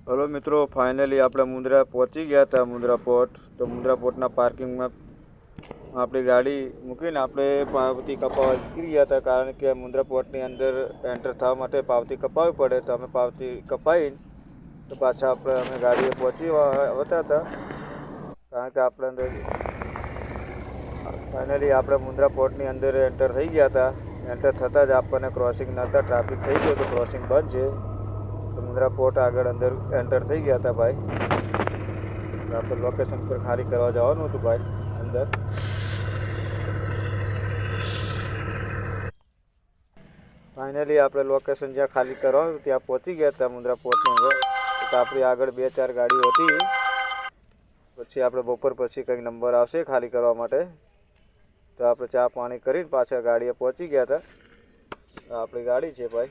Hello मित्रों, finally આપણે મુંદ્રા પહોંચી ગયા હતા। મુંદ્રા પોર્ટ તો મુંદ્રા પોર્ટના પાર્કિંગમાં આપણી ગાડી મૂકીને આપણે પાવતી કપાવવા નીકળી ગયા હતા, કારણ કે મુંદ્રા પોર્ટની અંદર એન્ટર થવા માટે પાવતી કપાવવી પડે। તો અમે પાવતી કપાવીને તો પાછા અમે ગાડીએ પહોંચી આવતા હતા, કારણ કે આપણે અંદર ફાઇનલી આપણે મુંદ્રા પોર્ટની અંદર એન્ટર થઈ ગયા હતા। એન્ટર થતાં જ આપણને ક્રોસિંગ નહોતા, ટ્રાફિક થઈ ગયો તો ક્રોસિંગ બંધ છે। तो मुंद्रा पोर्ट आगे अंदर एंटर थी गया था भाई। आप लोकेशन पर खाली करवा जाओ तो भाई अंदर फाइनली आप लोकेशन ज्यादा खाली करवा त्या पहुंची गया था मुंद्रा पोर्ट में अंदर। तो अपनी आगे 2-4 गाड़ी होती पछी आप बपोर पछी कई नंबर आवशे खाली करवा माटे। तो आप चा पानी कर पाछा गाड़ी पहुंची गया था। अपनी गाड़ी है भाई।